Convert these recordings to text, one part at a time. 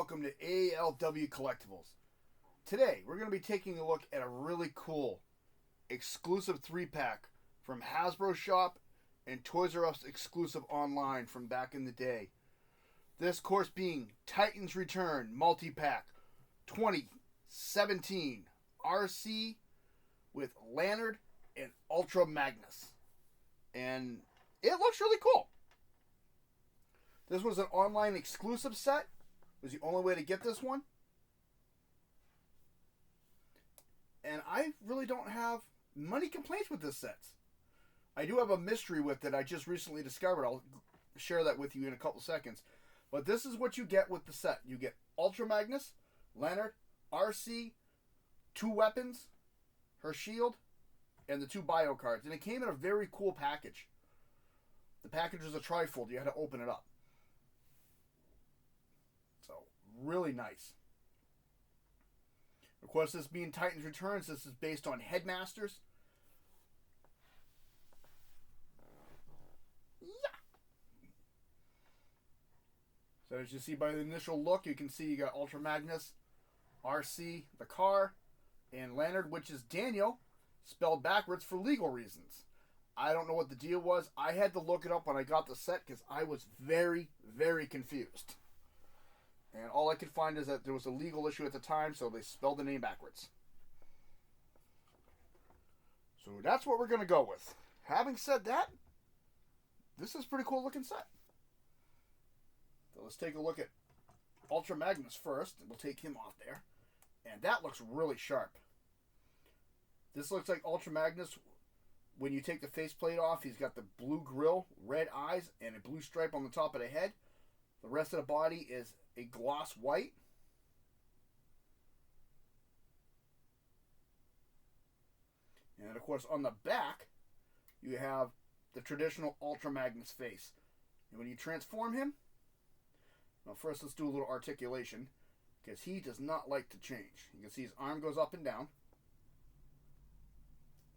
welcome to ALW Collectibles. Today, we're going to be taking a look at a really cool exclusive 3-pack from Hasbro Shop and Toys R Us exclusive online from back in the day. This course being Titans Return Multi-Pack 2017 Arcee with Leinad and Ultra Magnus. And it looks really cool. This was an online exclusive set. It was the only way to get this one. And I really don't have many complaints with this set. I do have a mystery with it I just recently discovered. I'll share that with you in a couple seconds. But this is what you get with the set. You get Ultra Magnus, Leinad, Arcee, 2 weapons, her shield, and the 2 bio cards. And it came in a very cool package. The package was a trifold. You had to open it up. So, really nice. Of course, this being Titans Returns, this is based on Headmasters. Yeah. So as you see by the initial look, you can see you got Ultra Magnus, Arcee, the car, and Leinad, which is Daniel, spelled backwards for legal reasons. I don't know what the deal was. I had to look it up when I got the set because I was very, very confused. And all I could find is that there was a legal issue at the time, so they spelled the name backwards. So that's what we're going to go with. Having said that, this is a pretty cool looking set. So let's take a look at Ultra Magnus first. We'll take him off there. And that looks really sharp. This looks like Ultra Magnus. When you take the faceplate off, he's got the blue grill, red eyes, and a blue stripe on the top of the head. The rest of the body is a gloss white. And of course on the back, you have the traditional Ultra Magnus face. And when you transform him, now first let's do a little articulation, because he does not like to change. You can see his arm goes up and down.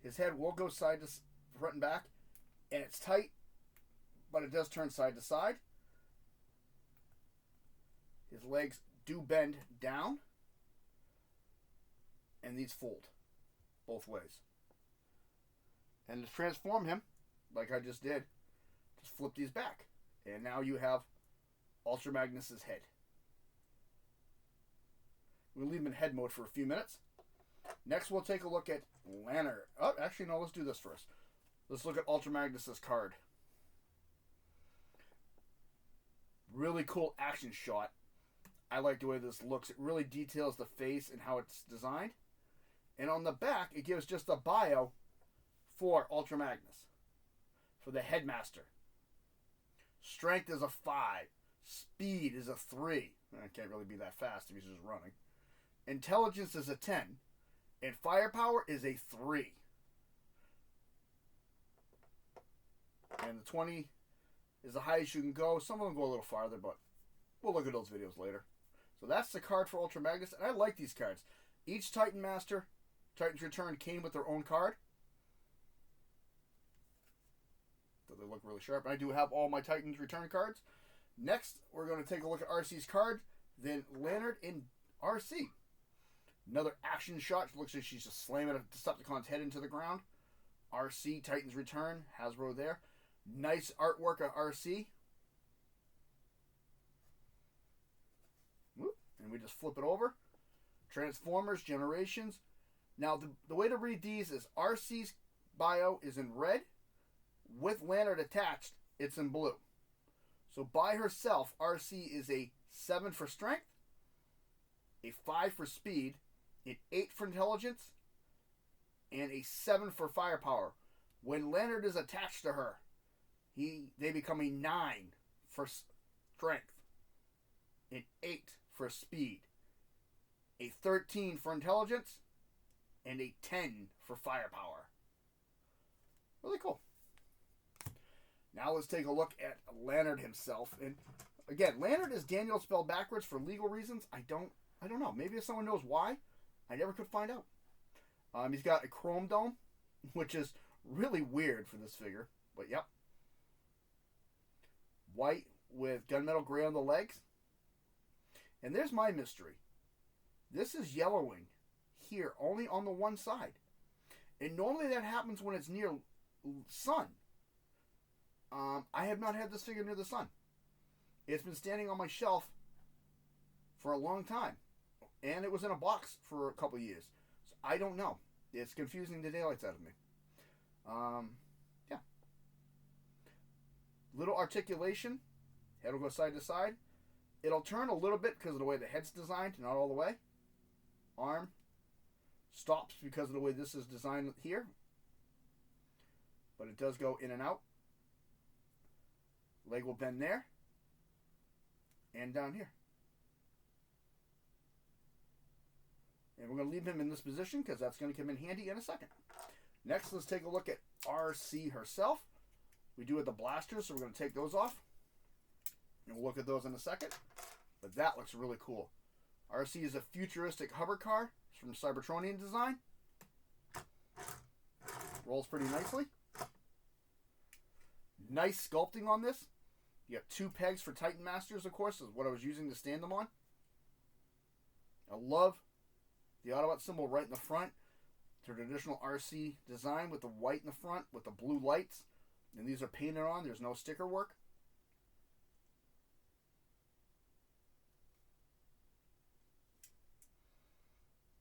His head will go side to front and back, and it's tight, but it does turn side to side. His legs do bend down, and these fold both ways. And to transform him, like I just did, just flip these back, and now you have Ultra Magnus's head. We'll leave him in head mode for a few minutes. Next, we'll take a look at Leinad. Oh, actually, no, let's do this first. Let's look at Ultra Magnus's card. Really cool action shot. I like the way this looks. It really details the face and how it's designed. And on the back, it gives just a bio for Ultra Magnus, for the Headmaster. Strength is a 5. Speed is a 3. I can't really be that fast if he's just running. Intelligence is a 10. And firepower is a 3. And the 20 is the highest you can go. Some of them go a little farther, but we'll look at those videos later. So that's the card for Ultra Magnus, and I like these cards. Each Titan Master, Titans Return, came with their own card. So they look really sharp. I do have all my Titans Return cards. Next, we're going to take a look at Arcee's card, then Leinad and Arcee. Another action shot. Looks like she's just slamming a Decepticon's head into the ground. Arcee, Titans Return, Hasbro there. Nice artwork of Arcee. And we just flip it over. Transformers, Generations. Now, the way to read these is Arcee's bio is in red. With Leinad attached, it's in blue. So by herself, Arcee is a 7 for strength, a 5 for speed, an 8 for intelligence, and a 7 for firepower. When Leinad is attached to her, they become a 9 for strength, an 8 for speed, a 13 for intelligence, and a 10 for firepower. Really cool. Now let's take a look at Leinad himself. And again, Leinad is Daniel spelled backwards for legal reasons. I don't know. Maybe if someone knows why, I never could find out. He's got a chrome dome, which is really weird for this figure. But yep. White with gunmetal gray on the legs. And there's my mystery. This is yellowing here, only on the one side. And normally that happens when it's near sun. I have not had this figure near the sun. It's been standing on my shelf for a long time. And it was in a box for a couple years. So I don't know. It's confusing the daylights out of me. Yeah. Little articulation. Head will go side to side. It'll turn a little bit because of the way the head's designed, not all the way. Arm stops because of the way this is designed here. But it does go in and out. Leg will bend there. And down here. And we're going to leave him in this position because that's going to come in handy in a second. Next, let's take a look at Arcee herself. We do have the blasters, so we're going to take those off. And we'll look at those in a second. But that looks really cool. Arcee is a futuristic hover car from Cybertronian design. Rolls pretty nicely. Nice sculpting on this. You got 2 pegs for Titan Masters, of course, is what I was using to stand them on. I love the Autobot symbol right in the front. Traditional Arcee design with the white in the front with the blue lights. And these are painted on. There's no sticker work.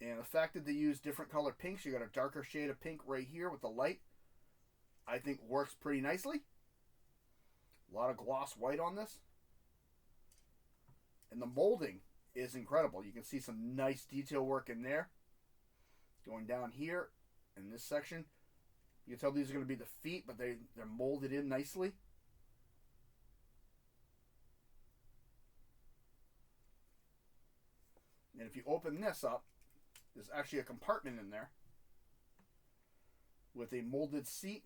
And the fact that they use different colored pinks, you got a darker shade of pink right here with the light, I think works pretty nicely. A lot of gloss white on this. And the molding is incredible. You can see some nice detail work in there. Going down here in this section. You can tell these are going to be the feet, but they're molded in nicely. And if you open this up, there's actually a compartment in there with a molded seat.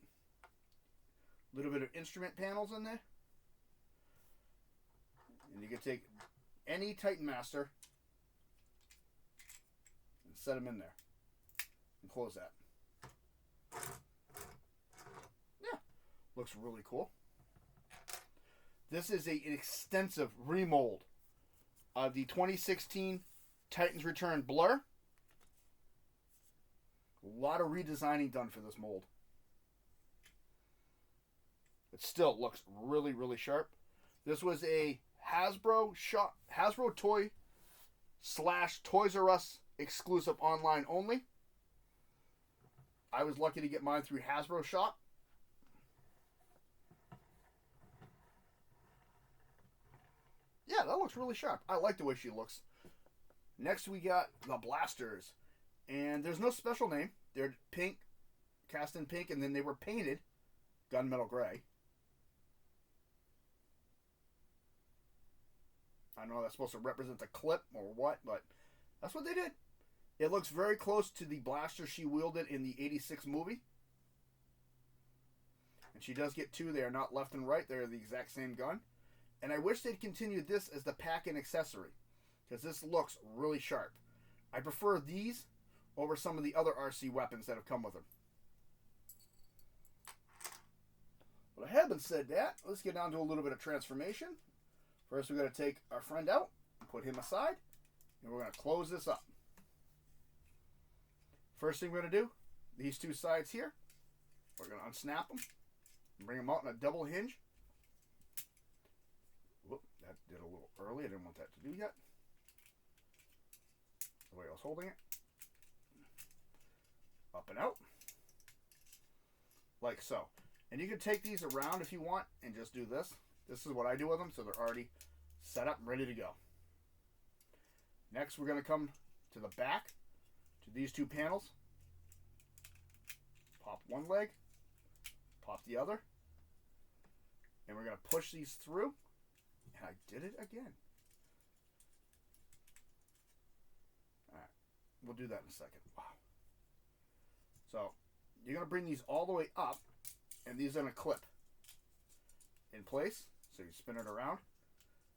A little bit of instrument panels in there. And you can take any Titan Master and set them in there. And close that. Yeah. Looks really cool. This is an extensive remold of the 2016 Titans Return Blur. A lot of redesigning done for this mold. It still looks really, really sharp. This was a Hasbro toy / Toys R Us exclusive online only. I was lucky to get mine through Hasbro Shop. Yeah, that looks really sharp. I like the way she looks. Next we got the blasters. And there's no special name. They're pink, cast in pink, and then they were painted gunmetal gray. I don't know if that's supposed to represent the clip or what, but that's what they did. It looks very close to the blaster she wielded in the 86 movie. And she does get 2. They are not left and right. They're the exact same gun. And I wish they'd continued this as the pack-in accessory, because this looks really sharp. I prefer these over some of the other Arcee weapons that have come with them. But having said that, let's get down to a little bit of transformation. First, we're going to take our friend out, put him aside, and we're going to close this up. First thing we're going to do, these 2 sides here, we're going to unsnap them and bring them out in a double hinge. Whoop, that did a little early. I didn't want that to do yet. The way I was holding it. Up and out. Like so. And you can take these around if you want and just do this. This is what I do with them, so they're already set up and ready to go. Next, we're going to come to the back, to these 2 panels. Pop one leg, pop the other, and we're going to push these through. And I did it again. Alright, we'll do that in a second. Wow. So, you're going to bring these all the way up, and these are going to clip in place. So you spin it around,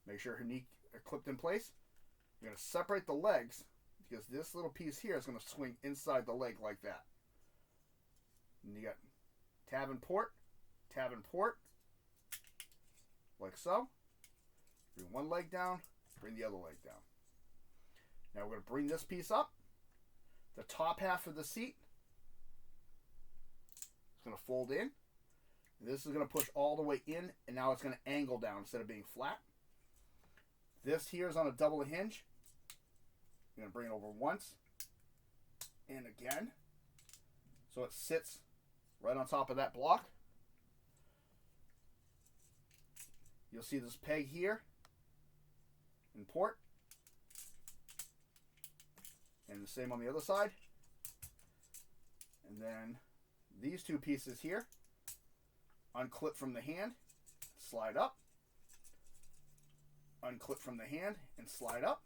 make sure her knee are clipped in place. You're going to separate the legs, because this little piece here is going to swing inside the leg like that. And you got tab and port, like so. Bring one leg down, bring the other leg down. Now we're going to bring this piece up. The top half of the seat is going to fold in. This is going to push all the way in, and now it's going to angle down instead of being flat. This here is on a double hinge. I'm going to bring it over once and again, so it sits right on top of that block. You'll see this peg here in port, and the same on the other side. And then these two pieces here unclip from the hand, slide up, unclip from the hand and slide up.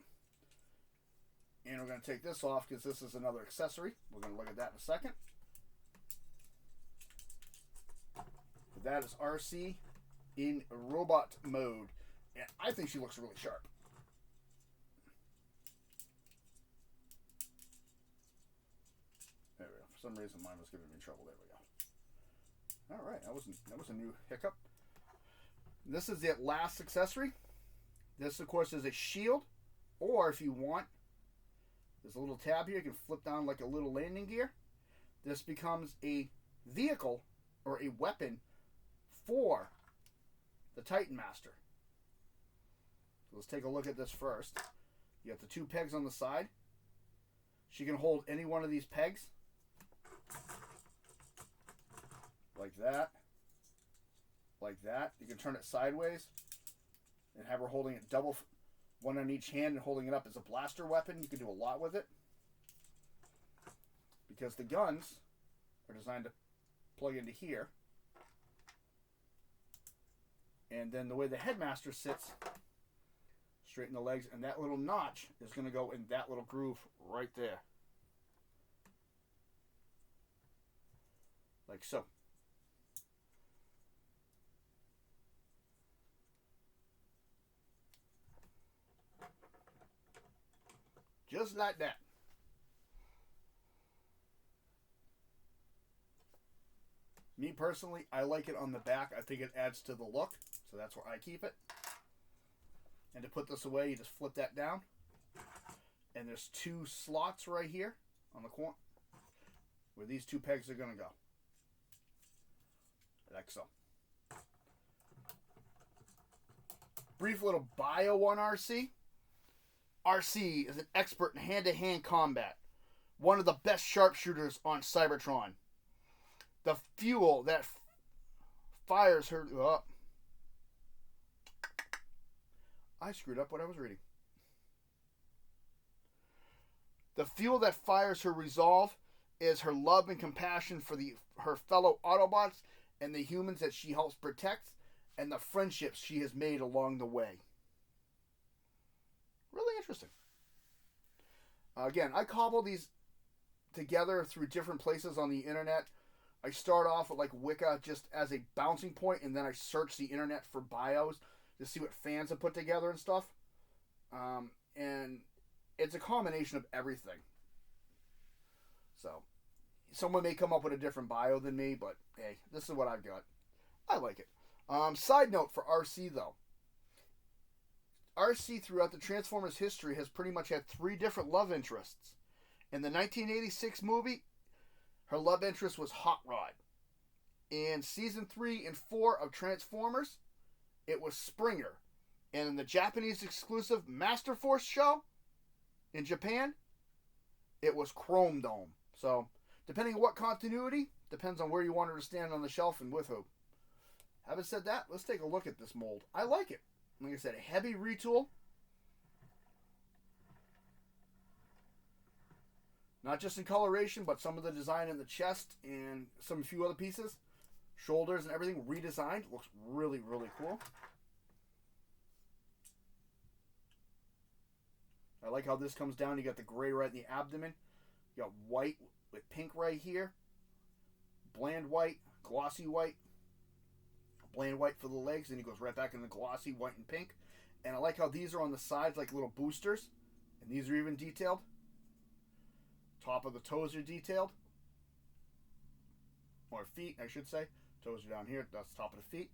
And we're going to take this off because this is another accessory. We're going to look at that in a second. But that is Arcee in robot mode, and I think she looks really sharp. There we go. For some reason mine was giving me trouble. There we go. All right, that was a new hiccup. This is the last accessory. This, of course, is a shield, or if you want, there's a little tab here. You can flip down like a little landing gear. This becomes a vehicle or a weapon for the Titan Master. So let's take a look at this first. You got the two pegs on the side. She can hold any one of these pegs. Like that. Like that. You can turn it sideways and have her holding it double, one on each hand and holding it up as a blaster weapon. You can do a lot with it, because the guns are designed to plug into here. And then the way the headmaster sits, straighten the legs, and that little notch is going to go in that little groove right there. Like so. Just like that. Me personally, I like it on the back. I think it adds to the look, so that's where I keep it. And to put this away, you just flip that down. And there's two slots right here on the corner where these two pegs are going to go. Like so. Brief little bio on Arcee. Arcee is an expert in hand-to-hand combat. One of the best sharpshooters on Cybertron. The fuel that fires her... Oh. I screwed up what I was reading. The fuel that fires her resolve is her love and compassion for her fellow Autobots and the humans that she helps protect, and the friendships she has made along the way. Really interesting. Again, I cobble these together through different places on the internet. I start off with like Wicca just as a bouncing point, and then I search the internet for bios to see what fans have put together and stuff. And it's a combination of everything. So, someone may come up with a different bio than me, but hey, this is what I've got. I like it. Side note for Arcee, though. Arcee, throughout the Transformers history, has pretty much had 3 different love interests. In the 1986 movie, her love interest was Hot Rod. In Season 3 and 4 of Transformers, it was Springer. And in the Japanese exclusive Master Force show, in Japan, it was Chrome Dome. So, depending on what continuity, depends on where you want her to stand on the shelf and with who. Having said that, let's take a look at this mold. I like it. Like I said, a heavy retool. Not just in coloration, but some of the design in the chest and some few other pieces. Shoulders and everything redesigned. Looks really, really cool. I like how this comes down. You got the gray right in the abdomen. You got white with pink right here. Bland white, glossy white. Bland white for the legs, and he goes right back in the glossy white and pink. And I like how these are on the sides like little boosters, and these are even detailed. Top of the toes are detailed, or feet I should say. Toes are down here, that's the top of the feet.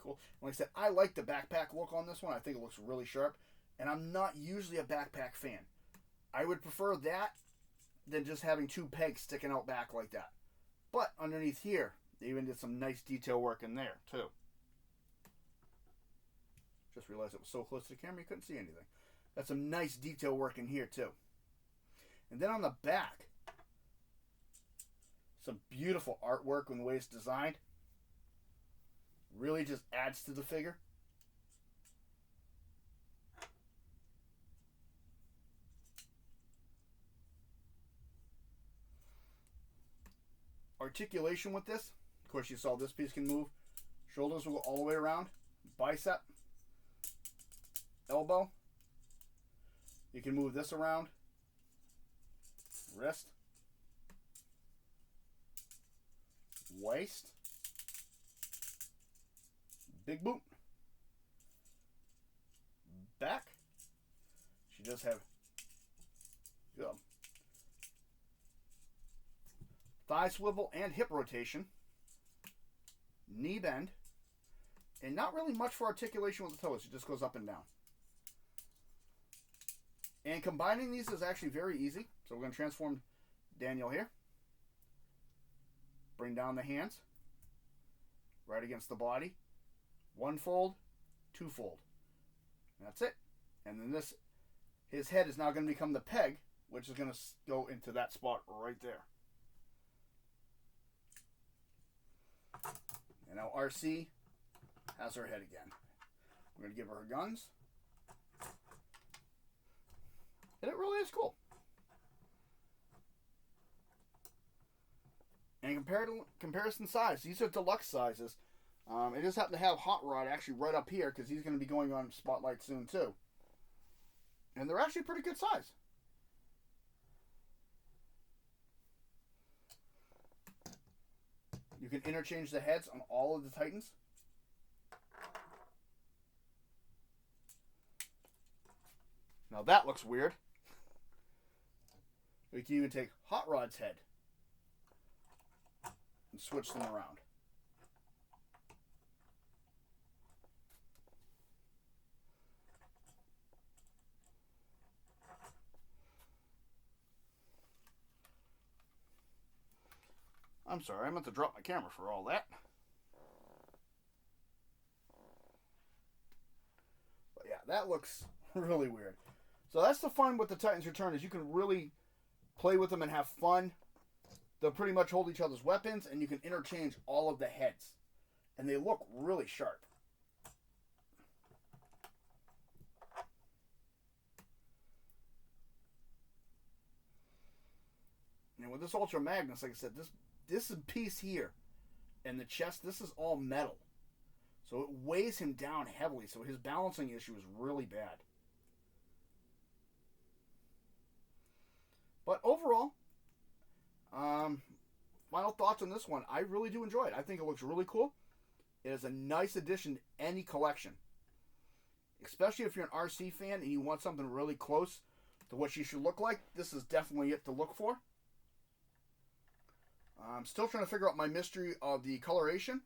cool. Like I said, I like the backpack look on this one. I think it looks really sharp. And I'm not usually a backpack fan. I would prefer that than just having two pegs sticking out back like that. But underneath here, they even did some nice detail work in there, too. Just realized it was so close to the camera you couldn't see anything. That's some nice detail work in here, too. And then on the back, some beautiful artwork in the way it's designed. Really just adds to the figure. Articulation with this. Of course, you saw this piece can move. Shoulders will go all the way around. Bicep. Elbow. You can move this around. Wrist. Waist. Big boot. Back. She does have thigh swivel and hip rotation. Knee bend. And not really much for articulation with the toes. It just goes up and down. And combining these is actually very easy. So we're going to transform Daniel here. Bring down the hands. Right against the body. One fold, two fold. That's it. And then this, his head is now going to become the peg, which is going to go into that spot right there. And now Arcee has her head again. We're going to give her her guns. And it really is cool. And comparison size, these are deluxe sizes. It just happened to have Hot Rod actually right up here because he's going to be going on Spotlight soon too. And they're actually pretty good size. You can interchange the heads on all of the Titans. Now that looks weird. We can even take Hot Rod's head and switch them around. I'm sorry, I meant to drop my camera for all that. But yeah, that looks really weird. So that's the fun with the Titans Return, is you can really play with them and have fun. They'll pretty much hold each other's weapons, and you can interchange all of the heads. And they look really sharp. And with this Ultra Magnus, like I said, this piece here and the chest, this is all metal. So it weighs him down heavily, so his balancing issue is really bad. But overall, final thoughts on this one. I really do enjoy it. I think it looks really cool. It is a nice addition to any collection. Especially if you're an Arcee fan and you want something really close to what she should look like. This is definitely it to look for. I'm still trying to figure out my mystery of the coloration,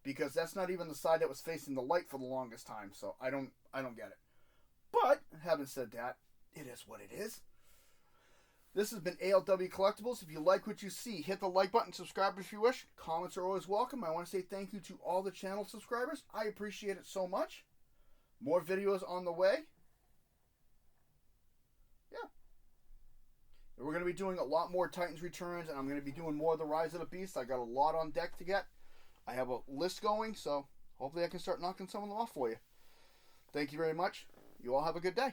because that's not even the side that was facing the light for the longest time, so I don't get it. But having said that, it is what it is. This has been ALW Collectibles. If you like what you see, hit the like button, subscribe if you wish. Comments are always welcome. I want to say thank you to all the channel subscribers. I appreciate it so much. More videos on the way. Yeah. We're going to be doing a lot more Titans Returns, and I'm going to be doing more of the Rise of the Beast. I got a lot on deck to get. I have a list going, so hopefully I can start knocking some of them off for you. Thank you very much. You all have a good day.